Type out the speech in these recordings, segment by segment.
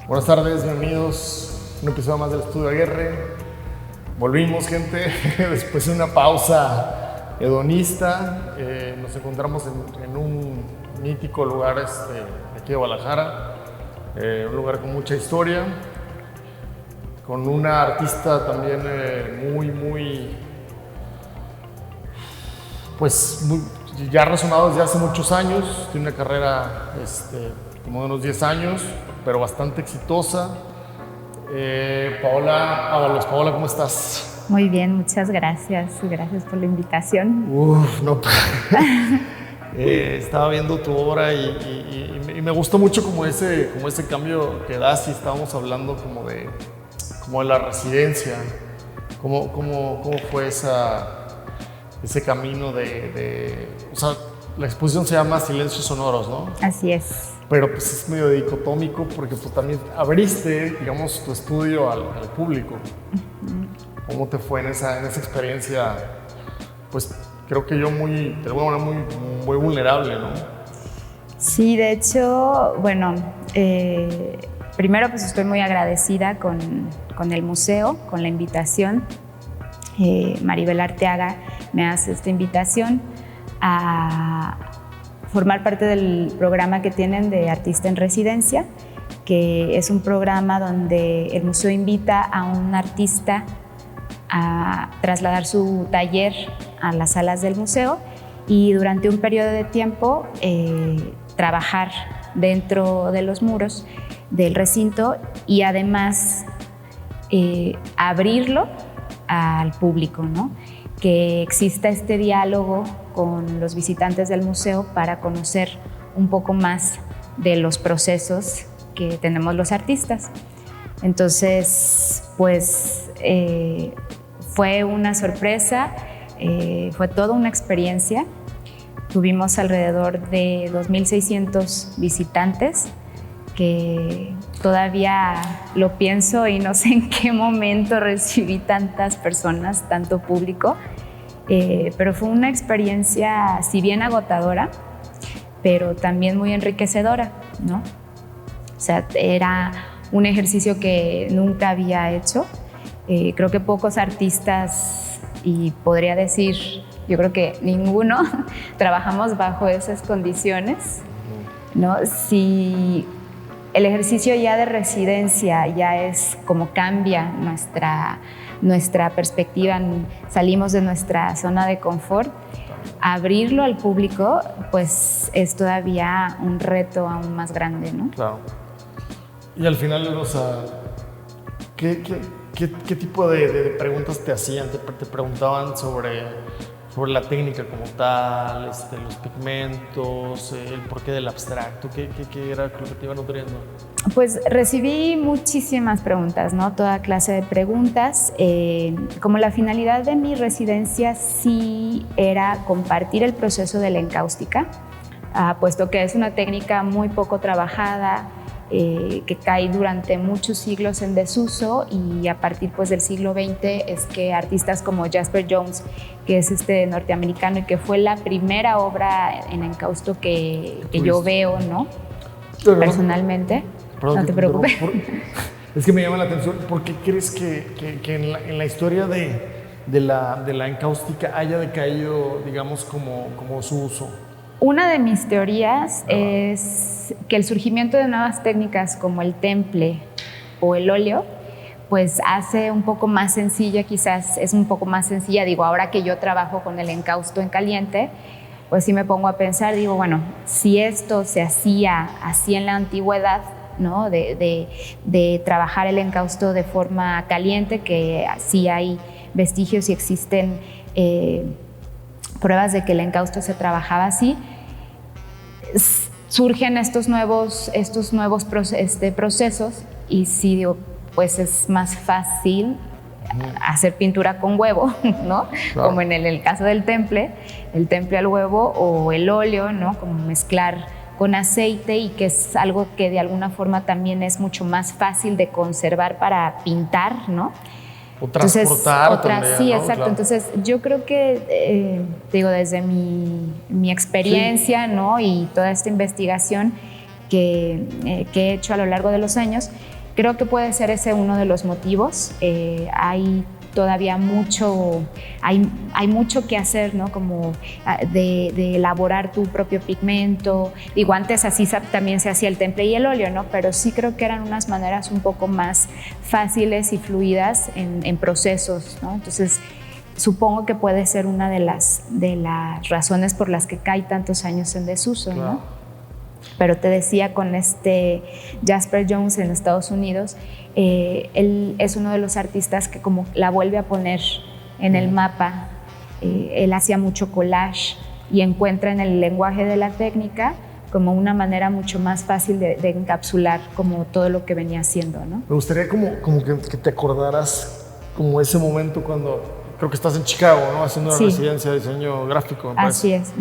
Buenas tardes, bienvenidos a un episodio más del Estudio Aguerre. Volvimos, gente, después de una pausa hedonista. Nos encontramos en un mítico lugar de aquí de Guadalajara, un lugar con mucha historia, con una artista también ya ha resonado desde hace muchos años. Tiene una carrera como de unos 10 años, pero bastante exitosa. Paola Ábalos. Paola, ¿cómo estás? Muy bien, muchas gracias. Gracias por la invitación. Estaba viendo tu obra y me gustó mucho como ese cambio que das, y estábamos hablando como de la residencia. ¿Cómo fue ese camino o sea, la exposición se llama Silencios Sonoros, ¿no? Así es. Pero pues es medio dicotómico porque tú también abriste, digamos, tu estudio al público. ¿Cómo te fue en esa experiencia? Pues creo que yo de alguna manera muy vulnerable, ¿no? Sí, de hecho, bueno, primero pues estoy muy agradecida con el museo, con la invitación. Maribel Arteaga me hace esta invitación a formar parte del programa que tienen de Artista en Residencia, que es un programa donde el museo invita a un artista a trasladar su taller a las salas del museo y durante un periodo de tiempo trabajar dentro de los muros del recinto y además abrirlo al público, ¿no? Que exista este diálogo con los visitantes del museo para conocer un poco más de los procesos que tenemos los artistas. Entonces, pues fue una sorpresa, fue toda una experiencia. Tuvimos alrededor de 2,600 visitantes, que todavía lo pienso y no sé en qué momento recibí tantas personas, tanto público, pero fue una experiencia, si bien agotadora, pero también muy enriquecedora, ¿no? O sea, era un ejercicio que nunca había hecho. Creo que pocos artistas, y podría decir, yo creo que ninguno, trabajamos bajo esas condiciones, ¿no? Si el ejercicio ya de residencia ya es como cambia nuestra perspectiva, salimos de nuestra zona de confort, abrirlo al público pues es todavía un reto aún más grande, ¿no? Claro. Y al final, o sea, ¿qué tipo de preguntas te hacían? ¿Te preguntaban sobre la técnica como tal, los pigmentos, el porqué del abstracto? ¿Qué era lo que te iban nutriendo? Pues recibí muchísimas preguntas, ¿no? Toda clase de preguntas. Como la finalidad de mi residencia sí era compartir el proceso de la encáustica, puesto que es una técnica muy poco trabajada, que cae durante muchos siglos en desuso, y a partir pues del siglo XX es que artistas como Jasper Johns, que es norteamericano y que fue la primera obra en encausto que yo veo, ¿no? Personalmente. Perdón, no te preocupes. Es que me llama la atención. ¿Por qué crees que en la historia de la encáustica haya decaído, digamos, como su uso? Una de mis teorías es que el surgimiento de nuevas técnicas como el temple o el óleo pues hace un poco más sencilla, quizás es un poco más sencilla, digo, ahora que yo trabajo con el encausto en caliente, pues sí me pongo a pensar, digo, bueno, si esto se hacía así en la antigüedad, ¿no? de trabajar el encausto de forma caliente, que sí hay vestigios y existen pruebas de que el encausto se trabajaba así, surgen estos nuevos procesos, y sí, digo, pues es más fácil hacer pintura con huevo, ¿no? Claro. Como en el caso del temple, el temple al huevo, o el óleo, ¿no? Como mezclar con aceite, y que es algo que de alguna forma también es mucho más fácil de conservar para pintar, ¿no? O transportar también, sí, ¿no? exacto. Claro. Entonces, yo creo que, digo, desde mi experiencia, sí, ¿no? Y toda esta investigación que he hecho a lo largo de los años, Creo que puede ser ese uno de los motivos. Hay todavía hay mucho que hacer, ¿no? Como de elaborar tu propio pigmento. Digo, antes así también se hacía el temple y el óleo, ¿no? Pero sí creo que eran unas maneras un poco más fáciles y fluidas en procesos, ¿no? Entonces, supongo que puede ser una de las razones por las que cae tantos años en desuso, ¿no? Claro. Pero te decía, con Jasper Johns en Estados Unidos, él es uno de los artistas que como la vuelve a poner en el mapa. Él hacía mucho collage y encuentra en el lenguaje de la técnica como una manera mucho más fácil de encapsular como todo lo que venía haciendo, ¿no? Me gustaría como que te acordaras como ese momento cuando creo que estás en Chicago, ¿no? Haciendo una residencia de diseño gráfico. Así es.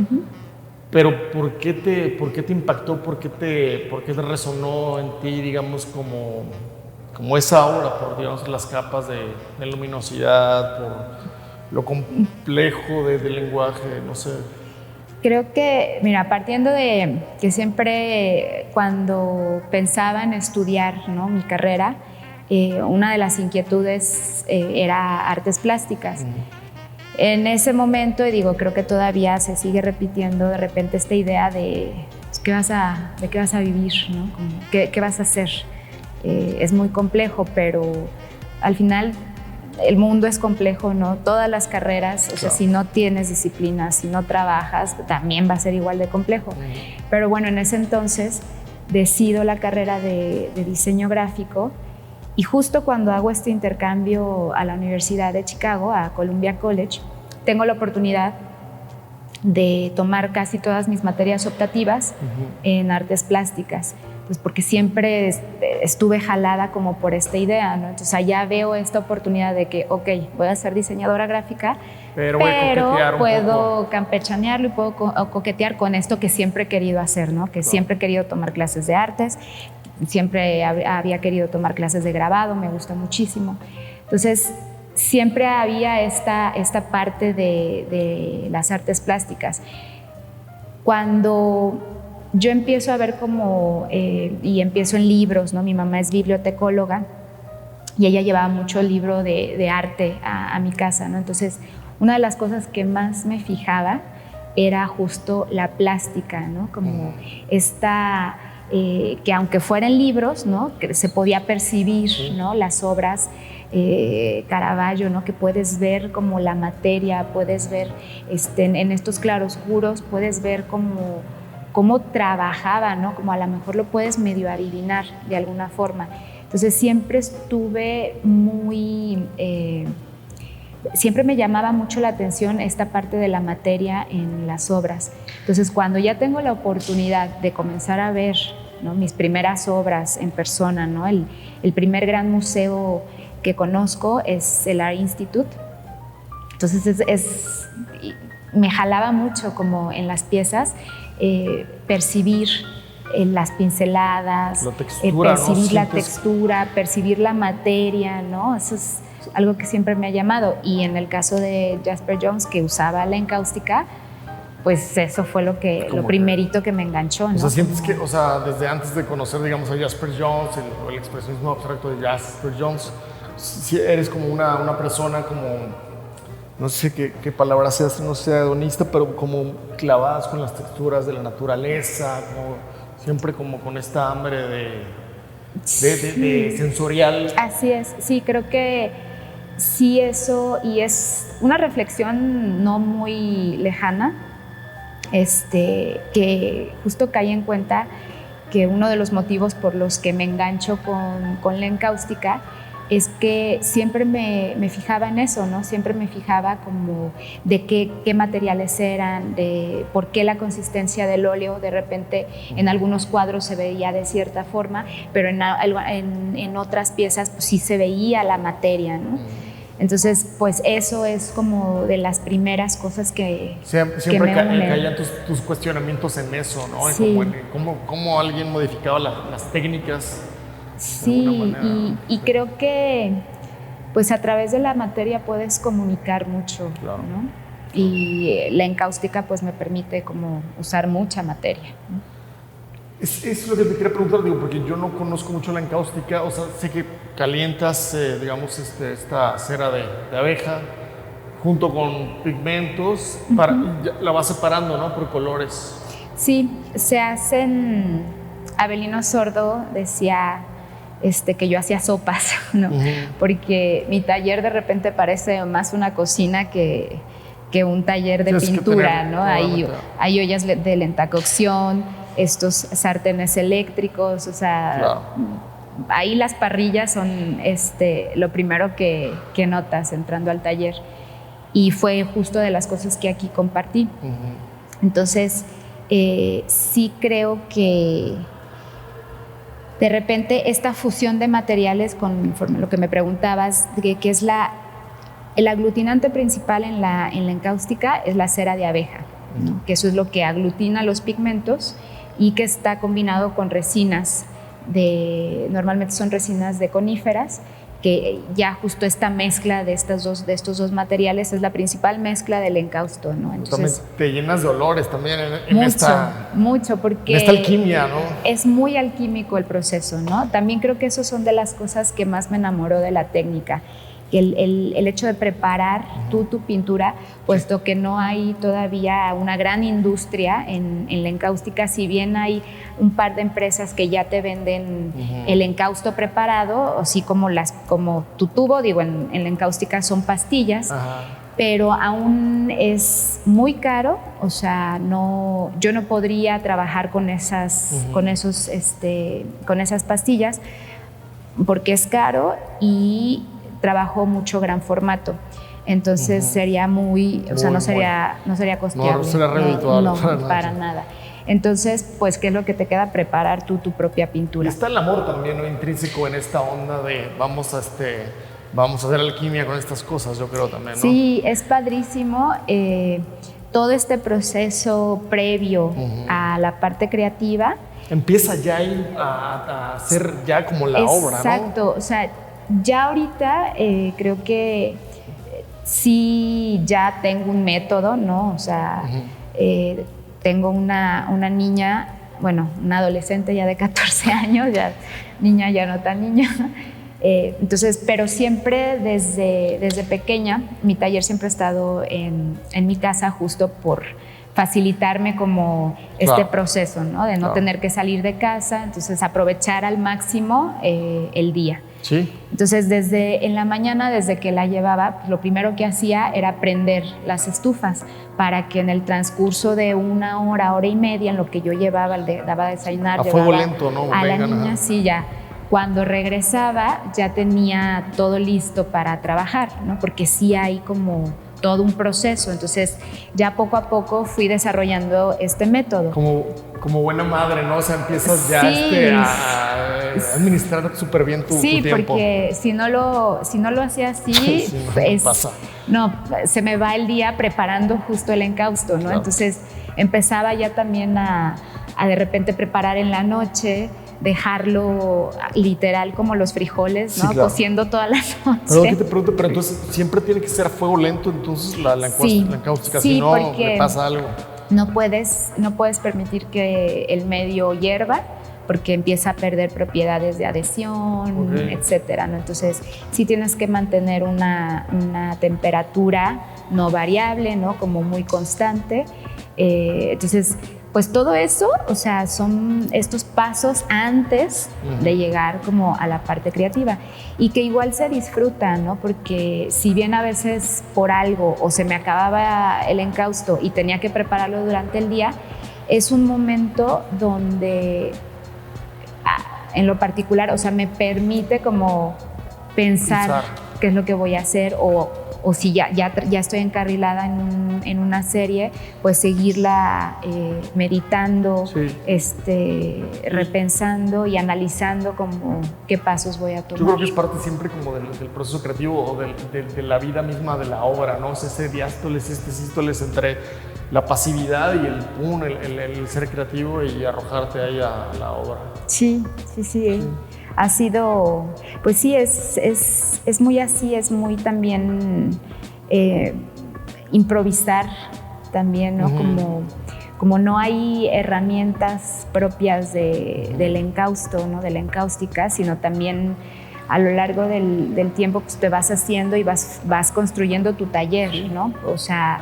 Pero ¿por qué te impactó? ¿Por qué te resonó en ti, digamos, como esa obra, por, digamos, las capas de luminosidad, por lo complejo del lenguaje, no sé? Creo que, mira, partiendo de que siempre cuando pensaba en estudiar, ¿no?, mi carrera, una de las inquietudes era artes plásticas. En ese momento, y digo, creo que todavía se sigue repitiendo de repente esta idea de pues, de qué vas a vivir, ¿no? Como, ¿qué vas a hacer? Es muy complejo, pero al final el mundo es complejo, ¿no? Todas las carreras, o sea, si no tienes disciplina, si no trabajas, también va a ser igual de complejo. Pero bueno, en ese entonces decido la carrera de diseño gráfico. Y justo cuando hago este intercambio a la Universidad de Chicago, a Columbia College, tengo la oportunidad de tomar casi todas mis materias optativas en artes plásticas, pues porque siempre estuve jalada como por esta idea, ¿no? Entonces allá veo esta oportunidad de que, ok, voy a ser diseñadora gráfica, pero puedo campechanearlo y puedo coquetear con esto que siempre he querido hacer, ¿no? Que siempre he querido tomar clases de artes. Siempre había querido tomar clases de grabado, me gusta muchísimo. Entonces, siempre había esta parte de las artes plásticas. Cuando yo empiezo a ver y empiezo en libros, ¿no? Mi mamá es bibliotecóloga y ella llevaba mucho libro de arte a mi casa, ¿no? Entonces, una de las cosas que más me fijaba era justo la plástica, ¿no? Como esta... que aunque fueran libros, ¿no?, que se podía percibir, ¿no?, las obras, Caravaggio, ¿no?, que puedes ver como la materia, puedes ver en estos claroscuros, puedes ver cómo trabajaba, ¿no?, como a lo mejor lo puedes medio adivinar de alguna forma. Entonces siempre estuve siempre me llamaba mucho la atención esta parte de la materia en las obras. Entonces, cuando ya tengo la oportunidad de comenzar a ver, ¿no?, mis primeras obras en persona, ¿no? El primer gran museo que conozco es el Art Institute. Entonces, me jalaba mucho como en las piezas percibir las pinceladas, percibir la textura, percibir la materia, ¿no? Eso es algo que siempre me ha llamado. Y en el caso de Jasper Johns, que usaba la encáustica, pues eso fue lo primerito que me enganchó, ¿no? O sea, sientes que, o sea, desde antes de conocer, digamos, a Jasper Johns, el expresionismo abstracto de Jasper Johns, si eres como una persona como, no sé qué palabra sea, no sea hedonista, pero como clavadas con las texturas de la naturaleza, como siempre como con esta hambre de sensorial. Así es, sí, creo que sí, eso, y es una reflexión no muy lejana, que justo caí en cuenta que uno de los motivos por los que me engancho con la encáustica es que siempre me fijaba en eso, ¿no? Siempre me fijaba como de qué materiales eran, de por qué la consistencia del óleo de repente en algunos cuadros se veía de cierta forma, pero en otras piezas pues, sí se veía la materia, ¿no? Entonces, pues eso es como de las primeras cosas que siempre caían tus cuestionamientos en eso, ¿no? Sí. Cómo alguien modificaba las técnicas. Sí, y creo que pues a través de la materia puedes comunicar mucho, claro, ¿no? Y la encáustica pues me permite como usar mucha materia, ¿no? Es lo que te quería preguntar, digo, porque yo no conozco mucho la encáustica, o sea, sé que calientas, digamos, esta cera de abeja junto con pigmentos, la vas separando, ¿no? Por colores. Sí, se hacen, Avelino Sordo decía que yo hacía sopas, ¿no? Porque mi taller de repente parece más una cocina que un taller de pintura, ¿no? Hay ollas de lenta cocción, estos sartenes eléctricos, o sea, claro. Ahí las parrillas son lo primero que notas entrando al taller. Y fue justo de las cosas que aquí compartí. Entonces, sí creo que de repente esta fusión de materiales, conforme lo que me preguntabas, que es el aglutinante principal en la encáustica es la cera de abeja, ¿no? Que eso es lo que aglutina los pigmentos y que está combinado con resinas, normalmente son resinas de coníferas, que ya justo esta mezcla de estos dos materiales es la principal mezcla del encausto, ¿no? Entonces, te llenas de olores también mucho, porque en esta alquimia, ¿no? Es muy alquímico el proceso, ¿no? También creo que esos son de las cosas que más me enamoró de la técnica. El hecho de preparar tu pintura, puesto que no hay todavía una gran industria en la encáustica, si bien hay un par de empresas que ya te venden el encausto preparado, así como tu tubo, digo, en la encáustica son pastillas, pero aún es muy caro, o sea, yo no podría trabajar con esas pastillas porque es caro y trabajo mucho gran formato, entonces sería no sería costeable. No sería redituable. No, para nada. Entonces, pues, ¿qué es lo que te queda? Preparar tu propia pintura. Y está el amor también, ¿no? Intrínseco en esta onda de vamos a hacer alquimia con estas cosas, yo creo también, ¿no? Sí, es padrísimo. Todo este proceso previo a la parte creativa. Empieza ya a hacer ya como la obra, ¿no? Exacto, o sea, ya ahorita creo que sí ya tengo un método, ¿no? O sea, tengo una niña, bueno, una adolescente ya de 14 años, ya niña, ya no tan niña. Entonces, pero siempre desde pequeña, mi taller siempre ha estado en mi casa justo por facilitarme como este proceso, ¿no? De no tener que salir de casa, entonces aprovechar al máximo el día. Sí. Entonces, en la mañana, desde que la llevaba, lo primero que hacía era prender las estufas para que en el transcurso de una hora y media, en lo que yo llevaba, daba a desayunar, a fuego lento, ¿no? A la niña, sí, ya. Cuando regresaba, ya tenía todo listo para trabajar, ¿no? Porque sí hay como todo un proceso. Entonces, ya poco a poco fui desarrollando este método. Como buena madre, ¿no? O sea, empiezas ya a administrar súper bien tu tiempo. Sí, porque si no lo hacía así, se me va el día preparando justo el encausto, ¿no? Claro. Entonces, empezaba ya también a de repente preparar en la noche, dejarlo literal como los frijoles, ¿no? Sí, claro. Cociendo toda la noche. Pero que te pregunto, pero entonces siempre tiene que ser a fuego lento, entonces la encáustica, si no le pasa algo. No puedes permitir que el medio hierva porque empieza a perder propiedades de adhesión, etcétera, ¿no? Entonces sí tienes que mantener una temperatura no variable, ¿no? Como muy constante. Entonces, pues todo eso, o sea, son estos pasos antes de llegar como a la parte creativa y que igual se disfruta, ¿no? Porque si bien a veces por algo o se me acababa el encausto y tenía que prepararlo durante el día, es un momento donde, en lo particular, o sea, me permite como pensar qué es lo que voy a hacer o si ya estoy encarrilada en una serie, pues seguirla meditando, repensando y analizando como qué pasos voy a tomar. Yo creo que es parte siempre como del proceso creativo o de la vida misma de la obra, ¿no? O sea, ese diástoles, sístoles entre la pasividad y el ser creativo y arrojarte ahí a la obra. Sí. Ha sido, pues sí, es muy así, es muy también improvisar también, ¿no? como no hay herramientas propias del encausto, ¿no? De la encáustica, sino también a lo largo del tiempo pues, te vas haciendo y vas construyendo tu taller, ¿no? O sea,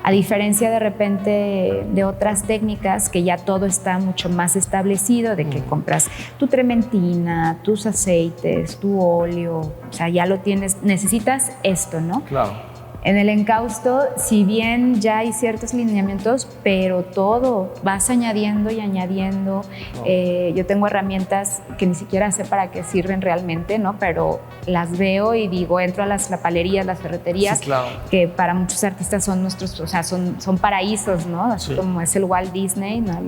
a diferencia de repente de otras técnicas que ya todo está mucho más establecido, de que compras tu trementina, tus aceites, tu óleo, o sea, ya lo tienes, necesitas esto, ¿no? Claro. En el encausto, si bien ya hay ciertos lineamientos, pero todo vas añadiendo y añadiendo. Yo tengo herramientas que ni siquiera sé para qué sirven realmente, ¿no? Pero las veo y digo, entro a las lapalerías, las ferreterías, Sí, claro. que para muchos artistas son nuestros, o sea, son paraísos, ¿no? Así Sí. como es el Walt Disney, ¿no?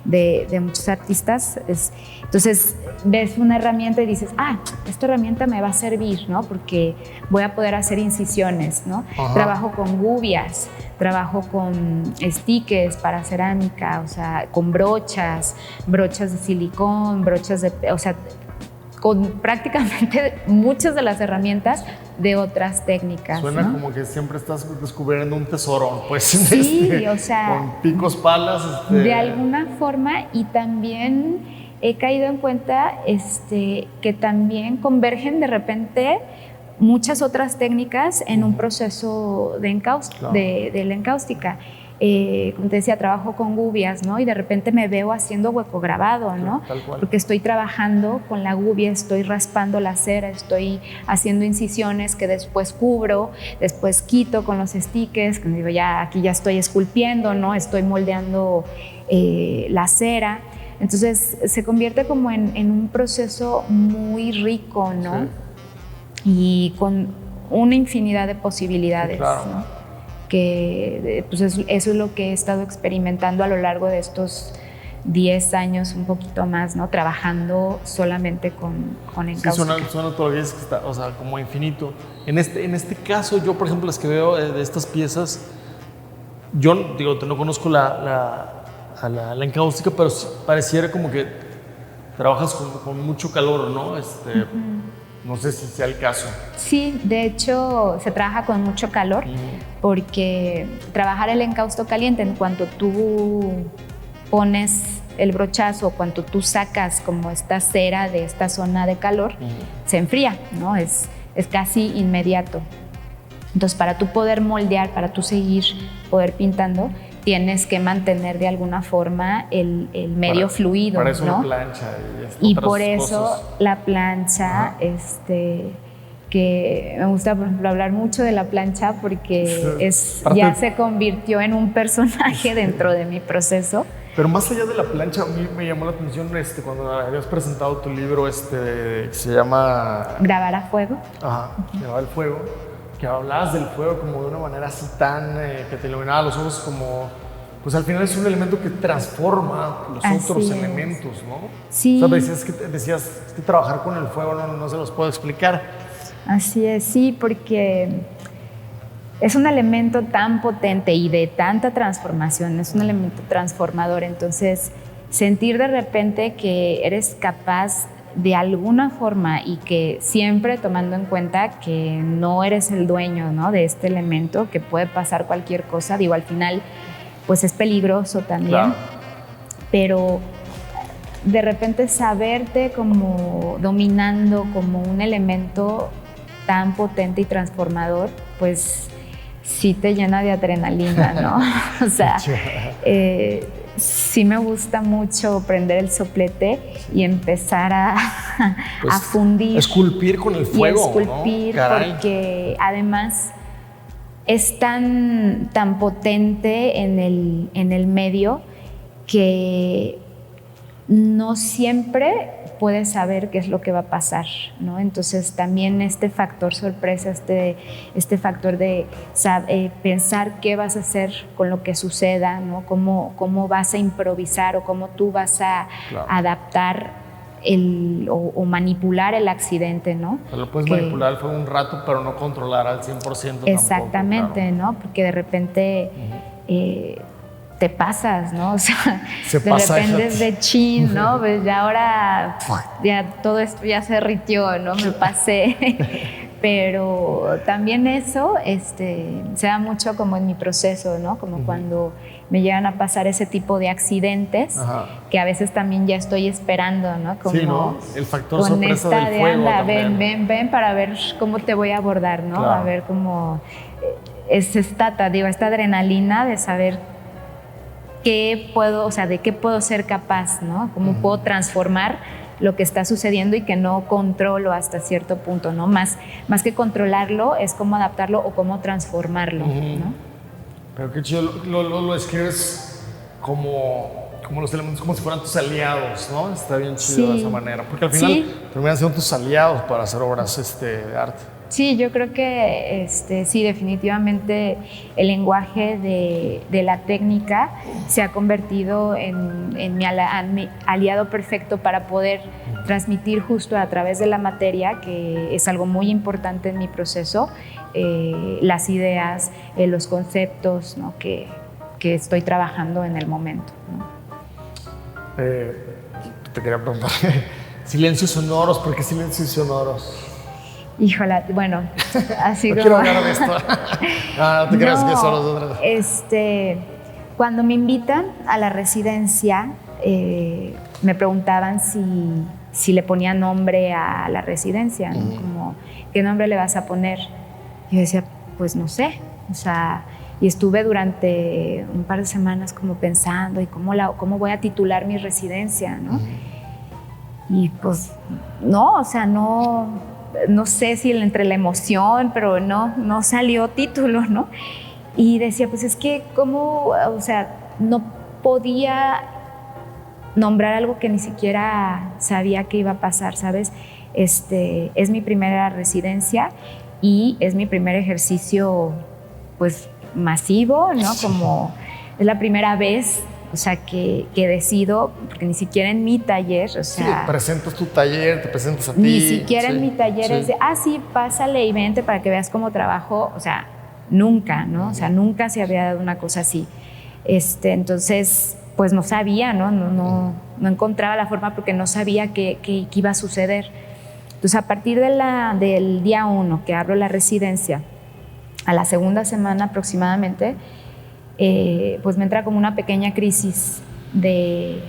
De muchos artistas. Entonces, ves una herramienta y dices, esta herramienta me va a servir, ¿no? Porque voy a poder hacer incisiones, ¿no? Ajá. Trabajo con gubias, trabajo con stickers para cerámica, o sea, con brochas de silicón, o sea, con prácticamente muchas de las herramientas de otras técnicas. Suena, ¿no? Como que siempre estás descubriendo un tesoro, pues. Sí, o sea, con picos, palas. De alguna forma, y también he caído en cuenta que también convergen de repente muchas otras técnicas en un proceso de la encáustica. Como te decía, trabajo con gubias, ¿no? Y de repente me veo haciendo hueco grabado, ¿no? Tal cual. Porque estoy trabajando con la gubia, estoy raspando la cera, estoy haciendo incisiones que después cubro, después quito con los stickers, que digo, aquí ya estoy esculpiendo, ¿no? Estoy moldeando la cera. Entonces se convierte como en un proceso muy rico, ¿no? Sí. Y con una infinidad de posibilidades, sí, claro. ¿no? Que pues eso es lo que he estado experimentando a lo largo de estos 10 años, un poquito más, ¿no? Trabajando solamente con encáustica. Sí, suena todo lo que dices, que está, o sea, como infinito. En este caso, yo, por ejemplo, las que veo de estas piezas, yo digo, no conozco la encáustica, pero pareciera como que trabajas con mucho calor, ¿no? No sé si sea el caso. Sí, de hecho se trabaja con mucho calor porque trabajar el encausto caliente, en cuanto tú pones el brochazo, cuando tú sacas como esta cera de esta zona de calor, se enfría, ¿no? Es casi inmediato. Entonces, para tú poder moldear, para tú poder pintando, tienes que mantener de alguna forma el medio fluido, para eso, ¿no? la plancha y por eso la plancha, que me gusta, por ejemplo, hablar mucho de la plancha porque ya se convirtió en un personaje dentro de mi proceso. Pero más allá de la plancha, a mí me llamó la atención cuando habías presentado tu libro que se llama Grabar a fuego. Ajá, Grabar el fuego. Que hablabas del fuego como de una manera así tan que te iluminaba los ojos, como pues al final es un elemento que transforma los otros elementos, ¿no? Sí. O sea, decías que trabajar con el fuego no se los puedo explicar. Así es, sí, porque es un elemento tan potente y de tanta transformación, es un elemento transformador, entonces sentir de repente que eres capaz de alguna forma y que siempre tomando en cuenta que no eres el dueño, ¿no? De este elemento, que puede pasar cualquier cosa, digo, al final pues es peligroso también, claro. Pero de repente saberte como dominando como un elemento tan potente y transformador, pues sí te llena de adrenalina, ¿no? O sea, sí me gusta mucho prender el soplete y empezar a fundir. Esculpir con el fuego, y esculpir, ¿no? Porque además es tan potente en el medio que no siempre puedes saber qué es lo que va a pasar, ¿no? Entonces también este factor sorpresa, este factor de pensar qué vas a hacer con lo que suceda, ¿no? Cómo vas a improvisar o cómo tú vas a adaptar o manipular el accidente, ¿no? Pero lo puedes manipular fue un rato, pero no controlar al 100% exactamente, tampoco, ¿no? Porque de repente te pasas, ¿no? O sea, de repente es de chin, ¿no? Pues ya ahora ya todo esto ya se ritió, ¿no? Me pasé. Pero también eso se da mucho como en mi proceso, ¿no? Como cuando me llegan a pasar ese tipo de accidentes, que a veces también ya estoy esperando, ¿no? Como sí, ¿no? El factor con sorpresa esta del de fuego anda, también. ven para ver cómo te voy a abordar, ¿no? Claro. A ver cómo es esta adrenalina de saber qué puedo, o sea, de qué puedo ser capaz, ¿no? Cómo puedo transformar lo que está sucediendo y que no controlo hasta cierto punto, ¿no? Más que controlarlo, es cómo adaptarlo o cómo transformarlo, ¿no? Pero qué chido, lo escribes como los elementos, como si fueran tus aliados, ¿no? Está bien chido de esa manera, porque al final terminan siendo tus aliados para hacer obras de arte. Sí, yo creo que sí, definitivamente el lenguaje de la técnica se ha convertido en mi aliado perfecto para poder transmitir justo a través de la materia, que es algo muy importante en mi proceso, las ideas, los conceptos, ¿no? que estoy trabajando en el momento, ¿no? Te quería preguntar, silencios sonoros, ¿por qué silencios sonoros? Híjola, bueno, así no como... quiero hablar de esto. No te creas que son los otros. Cuando me invitan a la residencia, me preguntaban si le ponía nombre a la residencia, ¿no? Como, ¿qué nombre le vas a poner? Yo decía, pues no sé, o sea, y estuve durante un par de semanas como pensando, ¿y cómo voy a titular mi residencia, no? Y pues, no, o sea, no sé si entre la emoción, pero no salió título, ¿no? Y decía, pues es que cómo, o sea, no podía nombrar algo que ni siquiera sabía que iba a pasar, ¿sabes? Es mi primera residencia y es mi primer ejercicio, pues, masivo, ¿no? Como es la primera vez, o sea, que decido, porque ni siquiera en mi taller, o sea... Sí, presentas tu taller, te presentas a ti. Ni siquiera en mi taller es de, sí, pásale y vente para que veas cómo trabajo, o sea, nunca, ¿no? O sea, nunca se había dado una cosa así. Entonces, pues no sabía, ¿no? No encontraba la forma porque no sabía qué iba a suceder. Entonces, a partir del día 1 que abro la residencia, a la segunda semana aproximadamente, pues me entra como una pequeña crisis de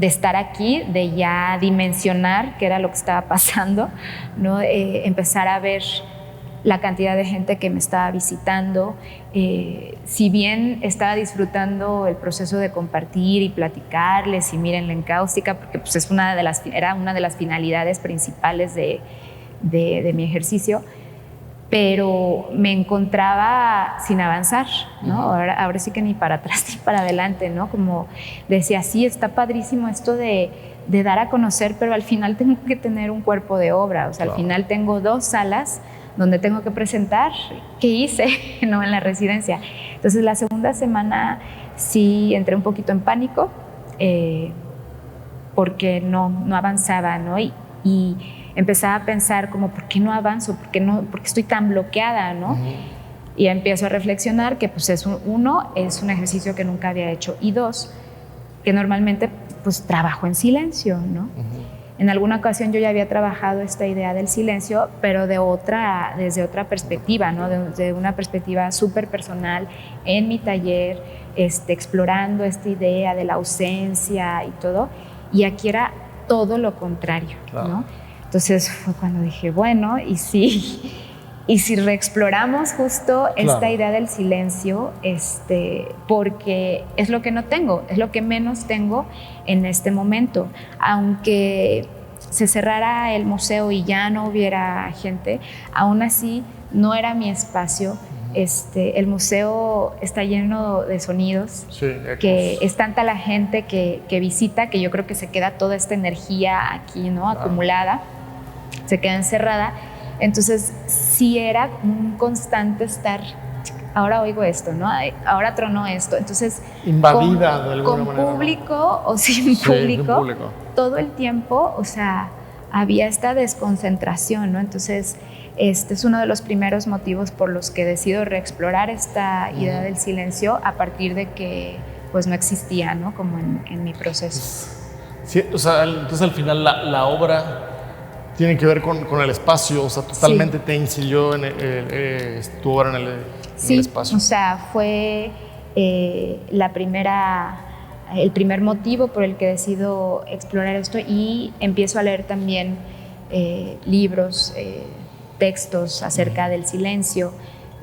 estar aquí, de ya dimensionar qué era lo que estaba pasando, ¿no? Empezar a ver la cantidad de gente que me estaba visitando. Si bien estaba disfrutando el proceso de compartir y platicarles y miren la encáustica, porque pues era una de las finalidades principales de mi ejercicio, pero me encontraba sin avanzar, ¿no? Ahora sí que ni para atrás ni para adelante, ¿no? Como decía, sí, está padrísimo esto de dar a conocer, pero al final tengo que tener un cuerpo de obra, o sea, al final tengo 2 salas donde tengo que presentar qué hice, ¿no? En la residencia. Entonces, la segunda semana sí entré un poquito en pánico, porque no avanzaba, ¿no? Y empezaba a pensar como, ¿por qué no avanzo? ¿Por qué estoy tan bloqueada, no? Y empiezo a reflexionar que pues es un ejercicio que nunca había hecho, y 2, que normalmente pues trabajo en silencio, ¿no? En alguna ocasión yo ya había trabajado esta idea del silencio, pero desde otra perspectiva, ¿no? De una perspectiva súper personal, en mi taller, explorando esta idea de la ausencia y todo, y aquí era todo lo contrario, ¿no? Entonces fue cuando dije, bueno, y si reexploramos justo esta idea del silencio, porque es lo que no tengo, es lo que menos tengo en este momento. Aunque se cerrara el museo y ya no hubiera gente, aún así no era mi espacio. El museo está lleno de sonidos, que es tanta la gente que visita, que yo creo que se queda toda esta energía aquí, ¿no? Acumulada, se queda encerrada. Entonces sí era un constante estar, ahora oigo esto, ¿no? Ahora tronó esto. Entonces, invadida de alguna manera, con público, ¿no? O sin público, todo el tiempo, o sea, había esta desconcentración, ¿no? Entonces, este es uno de los primeros motivos por los que decido reexplorar esta idea del silencio, a partir de que pues no existía, ¿no? Como en mi proceso. Sí, o sea, entonces al final la obra tiene que ver con el espacio, o sea, totalmente te incidió en tu obra en el espacio. O sea, fue el primer motivo por el que decido explorar esto, y empiezo a leer también libros, textos acerca del silencio.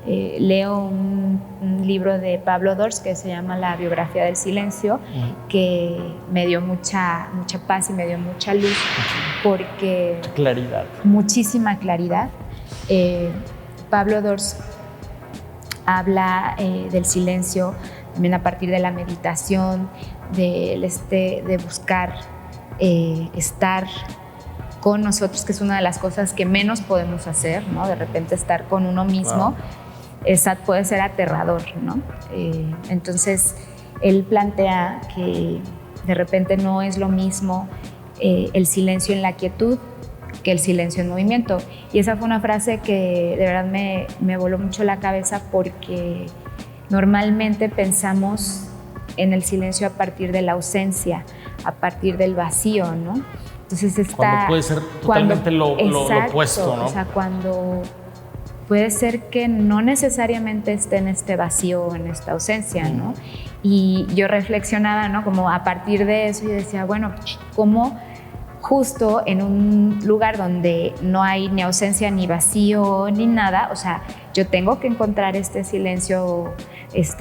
Leo un libro de Pablo Dors que se llama La biografía del silencio, que me dio mucha paz y me dio mucha luz, porque... Claridad. Muchísima claridad. Pablo Dors habla del silencio también a partir de la meditación, de buscar estar con nosotros, que es una de las cosas que menos podemos hacer, ¿no? De repente estar con uno mismo. Wow. Puede ser aterrador, ¿no? Entonces, él plantea que de repente no es lo mismo el silencio en la quietud que el silencio en movimiento. Y esa fue una frase que de verdad me voló mucho la cabeza, porque normalmente pensamos en el silencio a partir de la ausencia, a partir del vacío, ¿no? Entonces cuando puede ser totalmente lo opuesto, ¿no? O sea, cuando puede ser que no necesariamente esté en este vacío, en esta ausencia, ¿no? Y yo reflexionaba, ¿no? Como a partir de eso, y decía, bueno, ¿cómo justo en un lugar donde no hay ni ausencia, ni vacío, ni nada, o sea, yo tengo que encontrar este silencio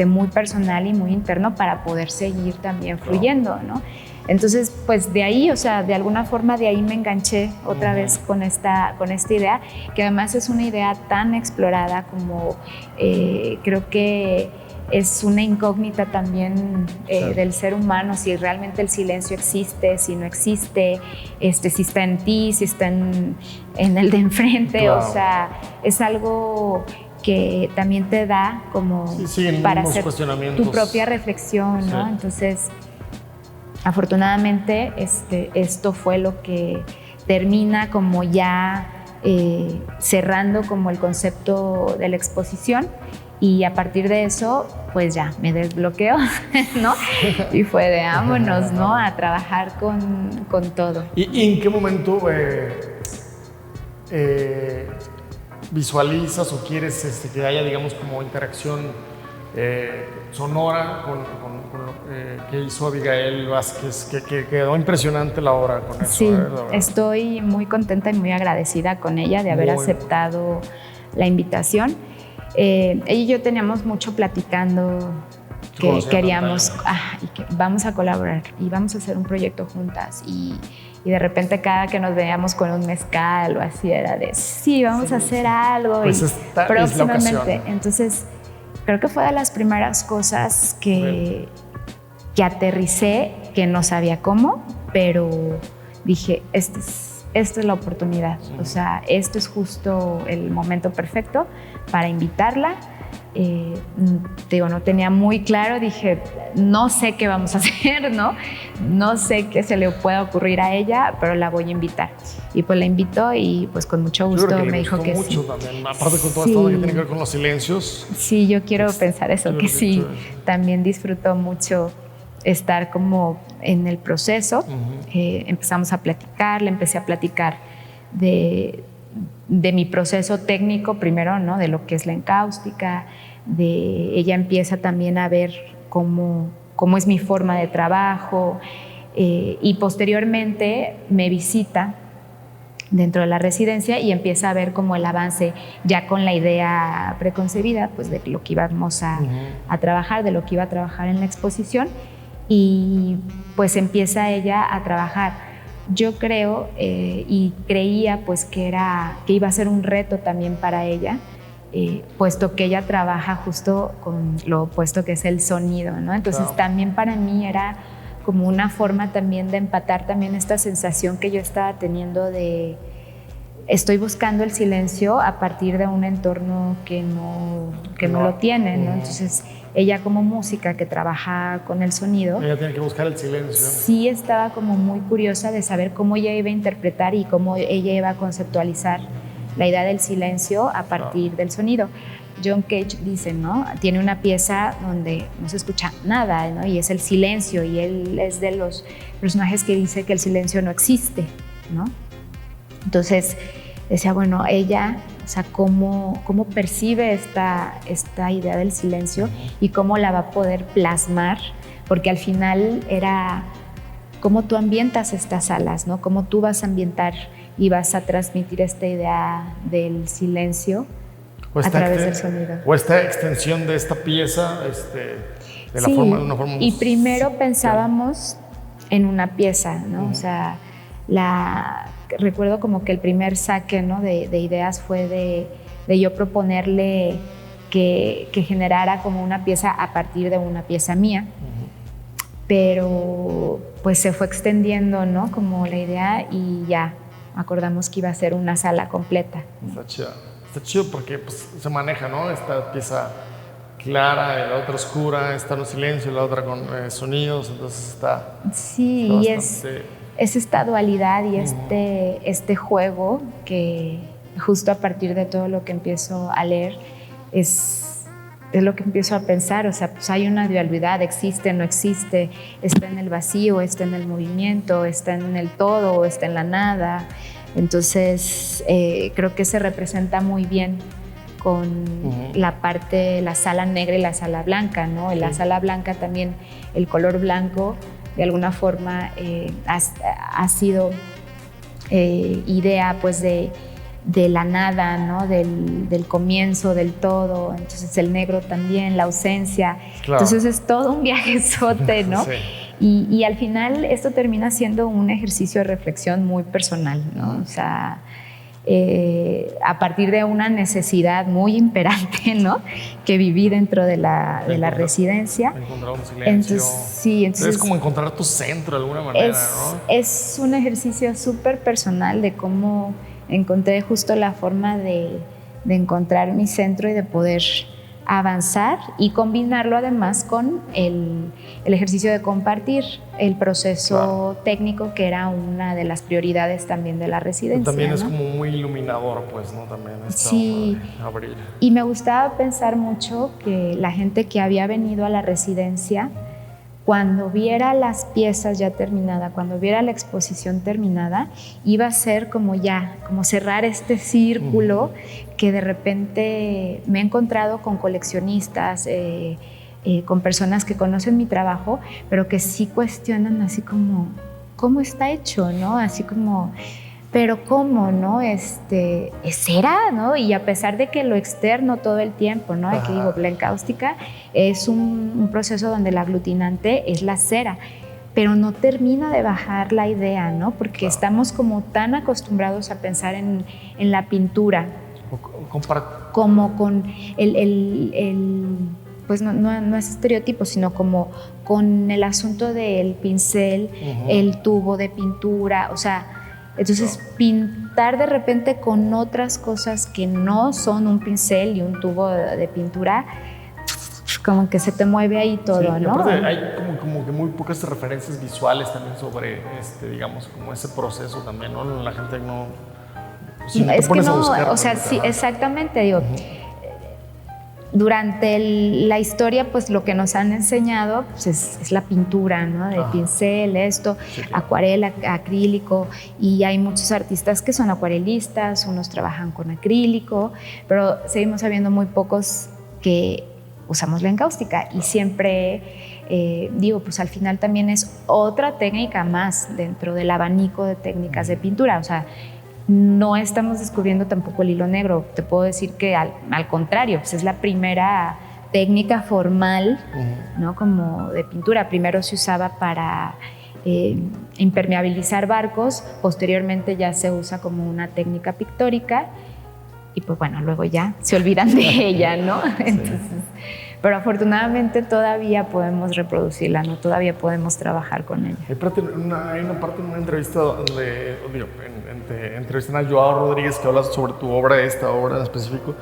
muy personal y muy interno para poder seguir también fluyendo, ¿no? Entonces, pues de ahí, o sea, de alguna forma de ahí me enganché otra vez con esta idea, que además es una idea tan explorada como creo que es una incógnita también del ser humano, si realmente el silencio existe, si no existe, si está en ti, si está en el de enfrente, wow. O sea, es algo que también te da como para hacer tu propia reflexión, ¿no? Sí. Entonces, afortunadamente, esto fue lo que termina como ya cerrando como el concepto de la exposición, y a partir de eso, pues ya me desbloqueo, ¿no? Y fue de vámonos, ¿no? A trabajar con todo. ¿Y en qué momento visualizas o quieres que haya, digamos, como interacción sonora con lo que hizo Abigail Vázquez, que quedó impresionante la obra con eso? Sí, estoy muy contenta y muy agradecida con ella de haber aceptado la invitación. Ella y yo teníamos mucho platicando que queríamos, y que vamos a colaborar y vamos a hacer un proyecto juntas, y de repente cada que nos veíamos con un mezcal o así era de sí, vamos a hacer algo, pues y próximamente. Entonces creo que fue de las primeras cosas que aterricé, que no sabía cómo, pero dije, esta es la oportunidad, o sea, esto es justo el momento perfecto para invitarla. No tenía muy claro, dije, no sé qué vamos a hacer, no sé qué se le pueda ocurrir a ella, pero la voy a invitar. Y pues la invitó, y pues con mucho gusto me dijo que mucho sí. También, aparte con todo esto que tiene que ver con los silencios. Sí, yo quiero pensar eso, que sí, también disfrutó mucho estar como en el proceso. Empezamos a platicar, le empecé a platicar de mi proceso técnico primero, ¿no? De lo que es la encáustica, ella empieza también a ver cómo es mi forma de trabajo, y posteriormente me visita dentro de la residencia y empieza a ver como el avance ya con la idea preconcebida, pues de lo que íbamos a trabajar, de lo que iba a trabajar en la exposición, y pues empieza ella a trabajar. Yo creo y creía pues que iba a ser un reto también para ella, puesto que ella trabaja justo con lo opuesto que es el sonido, ¿no? Entonces también para mí era como una forma también de empatar también esta sensación que yo estaba teniendo de estoy buscando el silencio a partir de un entorno que no lo tiene, ¿no? Entonces ella como música que trabaja con el sonido, ella tiene que buscar el silencio. Sí, estaba como muy curiosa de saber cómo ella iba a interpretar y cómo ella iba a conceptualizar la idea del silencio a partir del sonido. John Cage dice, ¿no? Tiene una pieza donde no se escucha nada, ¿no? Y es el silencio, y él es de los personajes que dice que el silencio no existe, ¿no? Entonces, decía, bueno, ella, o sea, cómo percibe esta idea del silencio y cómo la va a poder plasmar, porque al final era cómo tú ambientas estas salas, ¿no? Cómo tú vas a ambientar y vas a transmitir esta idea del silencio a través del sonido. O esta extensión de esta pieza, de sí, una forma y primero pensábamos en una pieza, ¿no? O sea, recuerdo como que el primer saque, ¿no? de ideas fue de yo proponerle que generara como una pieza a partir de una pieza mía, pero pues se fue extendiendo, ¿no? Como la idea, y ya acordamos que iba a ser una sala completa. Está chido porque pues, se maneja, ¿no? Esta pieza clara, la otra oscura, esta en silencio, la otra con sonidos, entonces está... Sí, y es esta dualidad y este juego que justo a partir de todo lo que empiezo a leer es lo que empiezo a pensar. O sea, pues hay una dualidad, existe, no existe, está en el vacío, está en el movimiento, está en el todo, está en la nada. Entonces creo que se representa muy bien con la parte, la sala negra y la sala blanca, ¿no? En la sala blanca también el color blanco de alguna forma ha sido idea pues de la nada, ¿no? Del comienzo, del todo. Entonces el negro también, la ausencia. Claro. Entonces es todo un viajezote, ¿no? Sí. Y al final esto termina siendo un ejercicio de reflexión muy personal, ¿no? O sea, a partir de una necesidad muy imperante, ¿no? Que viví dentro de la residencia. Encontrar un silencio. Entonces es como encontrar tu centro de alguna manera, ¿no? Es un ejercicio súper personal de cómo encontré justo la forma de encontrar mi centro y de poder avanzar y combinarlo además con el ejercicio de compartir el proceso técnico, que era una de las prioridades también de la residencia. Pero también, ¿no? Es como muy iluminador, pues, ¿no? También sí, abrir. Y me gustaba pensar mucho que la gente que había venido a la residencia, cuando viera las piezas ya terminadas, cuando viera la exposición terminada, iba a ser como cerrar este círculo que de repente me he encontrado con coleccionistas, con personas que conocen mi trabajo, pero que sí cuestionan así como, ¿cómo está hecho? ¿No? Así como, pero ¿cómo? ¿No? ¿Es cera? ¿No? Y a pesar de que lo externo todo el tiempo, ¿no? De que digo, la encáustica es un proceso donde el aglutinante es la cera, pero no termina de bajar la idea, ¿no? Porque estamos como tan acostumbrados a pensar en la pintura, como con pues no es estereotipo, sino como con el asunto del pincel, el tubo de pintura, o sea, entonces pintar de repente con otras cosas que no son un pincel y un tubo de pintura, como que se te mueve ahí todo, sí, ¿no? Hay como que muy pocas referencias visuales también sobre, digamos, como ese proceso también, ¿no? La gente no... Si no es que no, o sea, sí, exactamente, digo, durante la historia, pues lo que nos han enseñado pues, es la pintura, ¿no? De pincel, acuarela, acrílico, y hay muchos artistas que son acuarelistas, unos trabajan con acrílico, pero seguimos habiendo muy pocos que usamos la encáustica, y siempre digo, pues al final también es otra técnica más dentro del abanico de técnicas de pintura, o sea, no estamos descubriendo tampoco el hilo negro. Te puedo decir que al contrario, pues es la primera técnica formal, ¿no? Como de pintura. Primero se usaba para impermeabilizar barcos, posteriormente ya se usa como una técnica pictórica, y pues bueno, luego ya se olvidan de ella, ¿no? Entonces, pero afortunadamente todavía podemos reproducirla, ¿no? Todavía podemos trabajar con ella. Hay una parte en una entrevista donde, entrevistan a Joao Rodríguez, que habla sobre tu obra, esta obra en específico,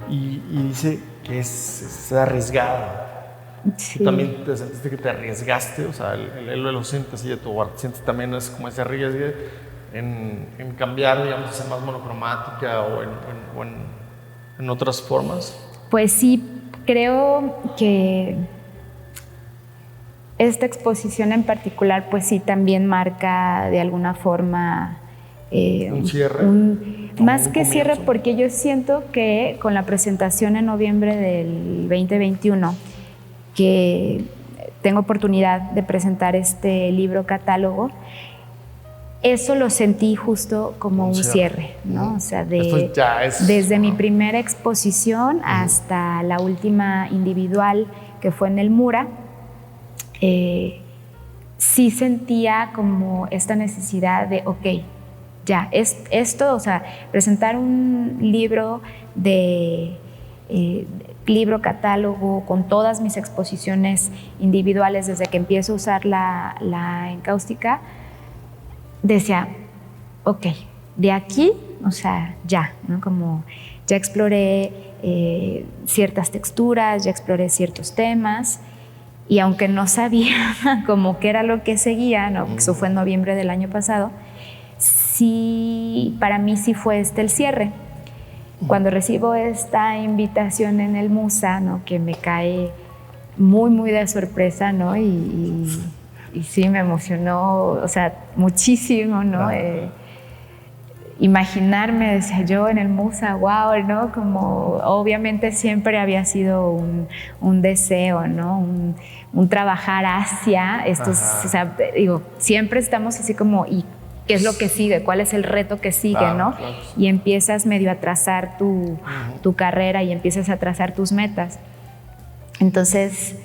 y dice que es arriesgada. Sí. ¿Tú también te sentiste que te arriesgaste? O sea, él lo siente así de tu arte. ¿Sientes también es como ese arriesgue en cambiar, digamos, a ser más monocromática o en otras formas? Pues sí. Creo que esta exposición en particular, pues sí, también marca de alguna forma un cierre. Más que cierre, porque yo siento que con la presentación en noviembre del 2021, que tengo oportunidad de presentar este libro catálogo, eso lo sentí justo como un cierre, ¿no? O sea, desde mi primera exposición hasta la última individual, que fue en el Mura, sí sentía como esta necesidad de, ok, ya, esto, o sea, presentar un libro libro catálogo con todas mis exposiciones individuales desde que empiezo a usar la encáustica, decía, ok, de aquí, o sea, ya, ¿no? Como ya exploré ciertas texturas, ya exploré ciertos temas, y aunque no sabía como qué era lo que seguía, ¿no? Eso fue en noviembre del año pasado, sí, para mí sí fue el cierre. Cuando recibo esta invitación en el Musa, ¿no? Que me cae muy, muy de sorpresa, ¿no? Y sí, me emocionó, o sea, muchísimo, ¿no? Imaginarme, decía yo, en el Musa, wow, ¿no? Como obviamente siempre había sido un deseo, ¿no? Un trabajar hacia estos, o sea, digo, siempre estamos así como, ¿y qué es lo que sigue? ¿Cuál es el reto que sigue, no? Claro. Y empiezas medio a trazar tu carrera y empiezas a trazar tus metas. Entonces,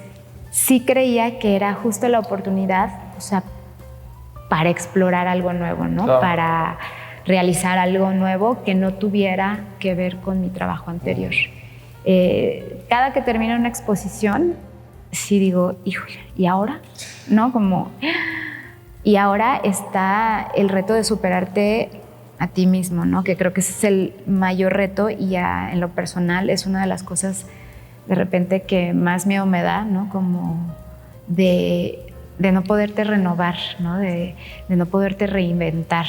sí creía que era justo la oportunidad, o sea, para explorar algo nuevo, ¿no? Claro. Para realizar algo nuevo que no tuviera que ver con mi trabajo anterior. Cada que termino una exposición, sí digo, híjole, ¿y ahora? ¿No? Como, y ahora está el reto de superarte a ti mismo, ¿no? Que creo que ese es el mayor reto y en lo personal es una de las cosas de repente que más miedo me da, ¿no? Como de no poderte renovar, ¿no? De no poderte reinventar.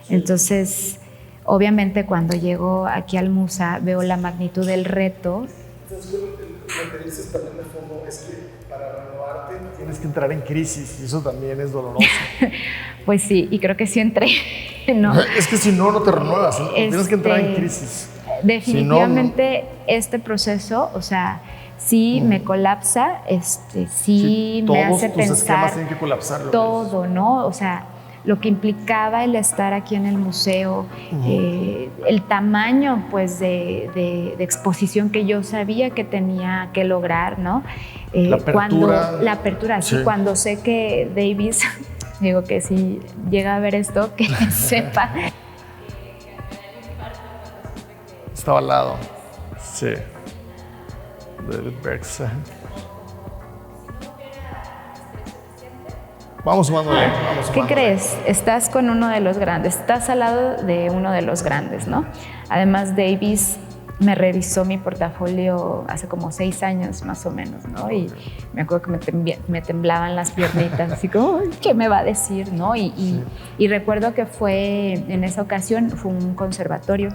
Entonces, obviamente cuando llego aquí al Musa veo la magnitud del reto. Entonces, lo que dices también de fondo es que para renovarte tienes que entrar en crisis y eso también es doloroso. Pues sí, y creo que sí entré, ¿no? Es que si no, no te renuevas, ¿no? Tienes que entrar en crisis. Definitivamente si no, este proceso, o sea, sí me colapsa, sí me hace pensar. Todos tus esquemas tienen que colapsar. Todo, ¿no? O sea, lo que implicaba el estar aquí en el museo, el tamaño pues de exposición que yo sabía que tenía que lograr, ¿no? La apertura, sí. Cuando sé que Davis, digo que si llega a ver esto, que sepa. Estaba al lado, sí, David Bergson. Vamos sumándole. ¿Qué crees? Estás con uno de los grandes, estás al lado de uno de los grandes, ¿no? Además, Davis me revisó mi portafolio hace como 6 años más o menos, ¿no? Y me acuerdo que me temblaban las piernitas, así como, ¿qué me va a decir, no? Y recuerdo que en esa ocasión fue un conversatorio,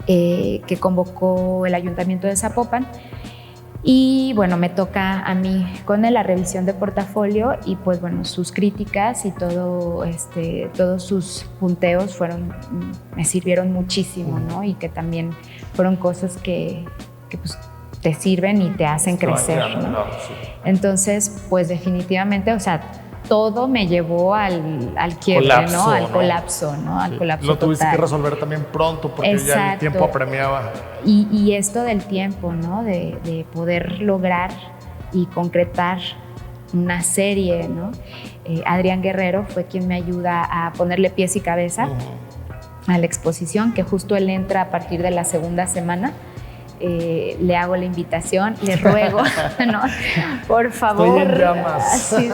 que convocó el Ayuntamiento de Zapopan. Y bueno, me toca a mí con él la revisión de portafolio y pues bueno, sus críticas y todos sus punteos me sirvieron muchísimo, ¿no? Y que también fueron cosas que pues te sirven y te hacen crecer, ¿no? Sí. Entonces, pues definitivamente, o sea, todo me llevó al quiebre, colapso, ¿no? Al colapso, ¿no? Al colapso total. Lo tuviste total. Que resolver también pronto porque Exacto. Ya el tiempo apremiaba. Y esto del tiempo, ¿no? De poder lograr y concretar una serie, ¿no? Adrián Guerrero fue quien me ayuda a ponerle pies y cabeza a la exposición, que justo él entra a partir de la segunda semana. Le hago la invitación, le ruego, ¿no? Por favor. Estoy en llamas. Así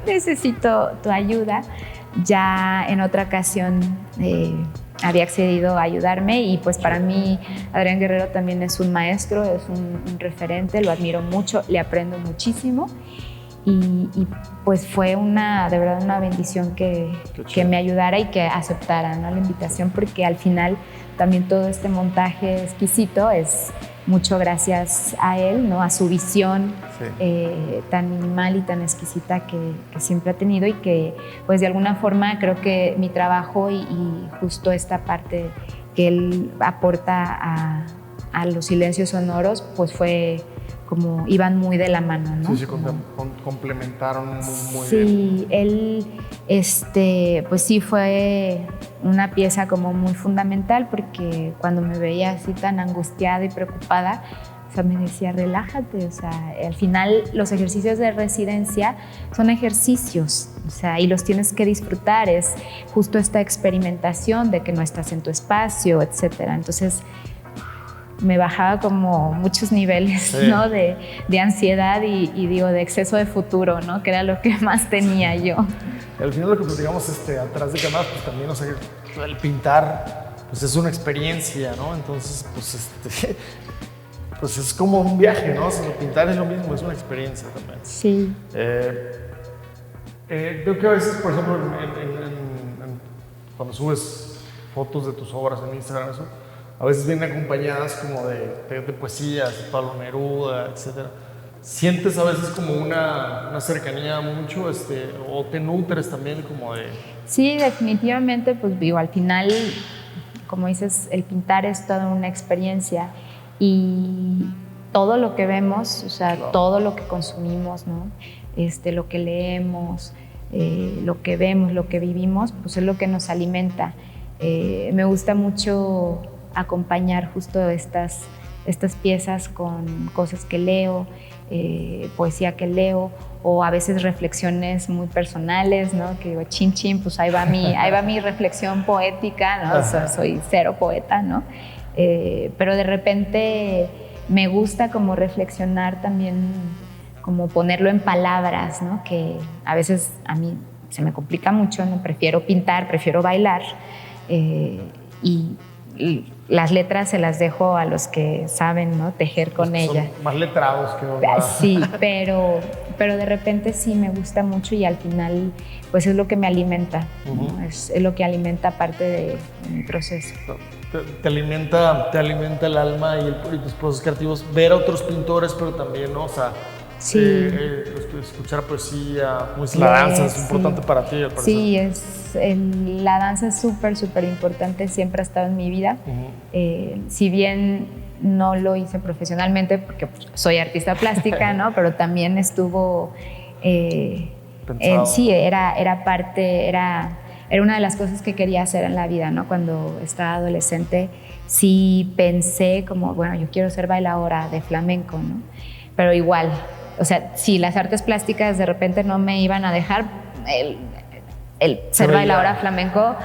necesito tu ayuda. Ya en otra ocasión había accedido a ayudarme y pues para mí Adrián Guerrero también es un maestro, es un referente, lo admiro mucho, le aprendo muchísimo y pues fue de verdad una bendición que me ayudara y que aceptara, ¿no?, la invitación, porque al final también todo este montaje exquisito es mucho gracias a él, ¿no?, a su visión tan minimal y tan exquisita que siempre ha tenido, y que pues de alguna forma creo que mi trabajo y justo esta parte que él aporta a los silencios sonoros pues fue como iban muy de la mano, ¿no? Sí, complementaron muy bien. Sí, él pues sí fue una pieza como muy fundamental, porque cuando me veía así tan angustiada y preocupada, o sea, me decía, relájate, o sea, al final los ejercicios de residencia son ejercicios, o sea, y los tienes que disfrutar, es justo esta experimentación de que no estás en tu espacio, etcétera. Entonces, me bajaba como muchos niveles, ¿no?, de ansiedad y digo, de exceso de futuro, ¿no?, que era lo que más tenía yo. Al final lo que platicamos atrás de cámaras, pues también, o sea, el pintar pues es una experiencia, ¿no? Entonces, pues es como un viaje, ¿no? O sea, pintar es lo mismo, es una experiencia también. Sí. Creo que a veces, por ejemplo, cuando subes fotos de tus obras en Instagram, eso, a veces vienen acompañadas como de poesías, de Pablo Neruda, etc. ¿Sientes a veces como una cercanía mucho, o te nutres también como de...? Sí, definitivamente, pues digo, al final, como dices, el pintar es toda una experiencia, y todo lo que vemos, o sea, claro, todo lo que consumimos, ¿no?, lo que leemos, lo que vemos, lo que vivimos, pues es lo que nos alimenta. Me gusta mucho acompañar justo estas piezas con cosas que leo, poesía que leo, o a veces reflexiones muy personales, ¿no?, que digo, chin, pues ahí va mi reflexión poética, ¿no? O sea, soy cero poeta, ¿no? Pero de repente me gusta como reflexionar también, como ponerlo en palabras, ¿no?, que a veces a mí se me complica mucho, ¿no? Prefiero pintar, prefiero bailar, y las letras se las dejo a los que saben, ¿no?, tejer con ella. Son más letrados que otros. Sí, pero de repente sí me gusta mucho, y al final pues es lo que me alimenta, ¿no? Es lo que alimenta parte de mi proceso. Te alimenta el alma y tus procesos creativos, ver a otros pintores, pero también, ¿no? O sea, sí, escuchar poesía, pues la danza es importante para ti, al parecer. Sí, la danza es súper importante, siempre ha estado en mi vida. Si bien no lo hice profesionalmente, porque soy artista plástica, ¿no? Pero también estuvo, sí, era parte, era una de las cosas que quería hacer en la vida, ¿no? Cuando estaba adolescente, sí pensé como, bueno, yo quiero ser bailadora de flamenco, ¿no? Pero igual, o sea, si las artes plásticas de repente no me iban a dejar, el ser bailadora flamenco